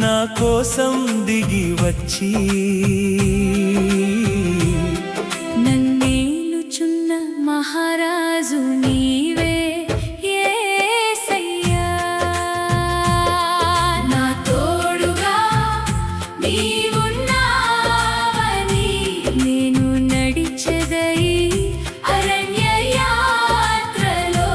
నా కోసం దిగి వచ్చి నన్నేలుచున్న మహారాజు నీవే యేసయ్యా. నా తోడుగా నీవున్నావని నేను నడిచెదై అరణ్య యాత్రలో.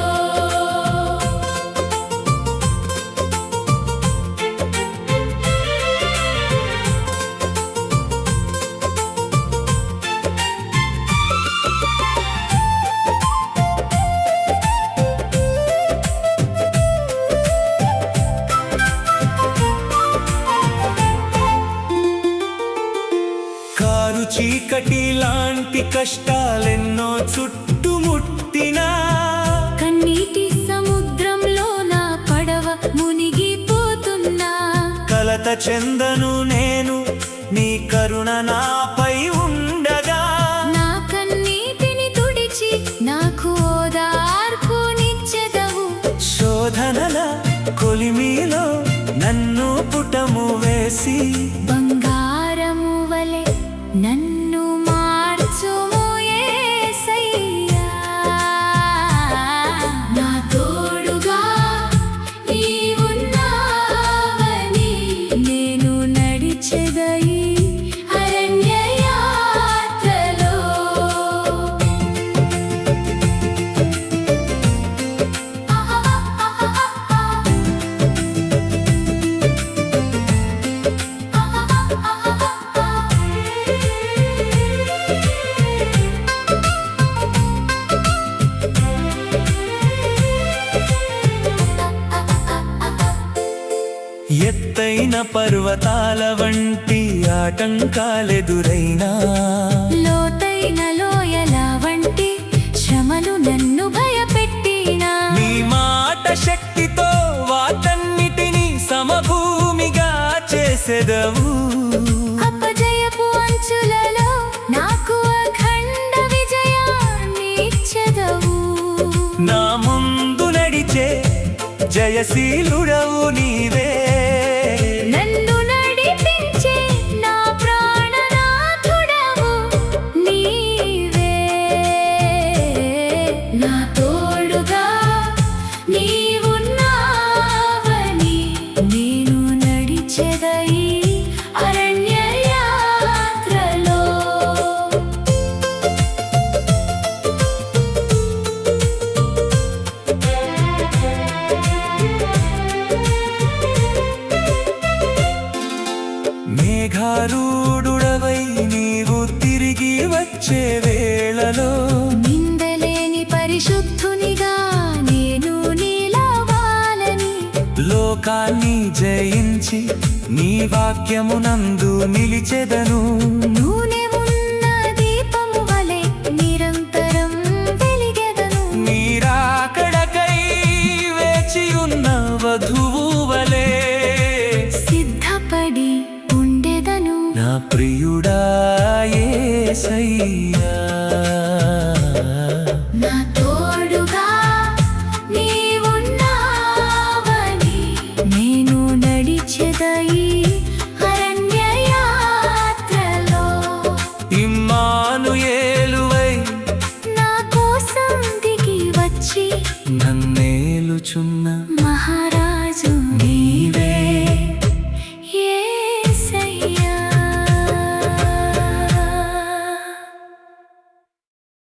కారు చీకటి లాంటి కష్టాలెన్నో చుట్టుముట్టినా కన్నీటి సముద్రంలో నా పడవ మునిగిపోతున్నా కలత చెందను నేను, నీ కరుణ నాపై ఉండగా. నా కన్నీటిని తుడిచి నాకు ఓదార్పునిచ్చెదవు. శోధనల కొలిమిలో నన్ను పుటము వేసి బంగారము వలె నన్ను మార్చుము యేసయ్యా. నా తోడుగా నీవున్నావని నేను నడిచెదై అరణ్య యాత్రలో. ఎత్తైన పర్వతాల వంటి ఆటంకాలెదురైనా లోతైన లోయల వంటి శ్రమలు నన్ను భయపెట్టినా నీ మాట శక్తితో వాటన్నిటినీ సమభూమిగా చేసెదవు. అపజయపు అంచులలో నాకు అఖండ విజయాన్నిచ్చెదవు. నా ముందు నడిచే జయశీలుడవు నీవే. నన్ను నడిపించే నా ప్రాణనాథుడవు నీవే. నా తోడుగా నీవున్నావని నేను నడిచెదై అరణ్య యాత్రలో. మేఘారూఢుడవై నీవు తిరిగి వచ్చే వేళలో నిందలేని పరిశుద్ధునిగా నేను నిలవాలని లోకాన్ని జయించి నీ వాక్యమునందు నిలిచెదను. నూనె ఉన్న దీపము వలె నిరంతరం వెలిగెదను. నీరాకడకై వేచియున్న వధువు వలె సిద్ధపడి ఉండెదను. నా ప్రియుడా యేసయ్యా. నా తోడుగా నీవున్నావని నేను నడిచెదై అరణ్య యాత్రలో. ఇమ్మానుయేలువై నా కోసం దిగి వచ్చి నన్నేలుచున్న మహారాజు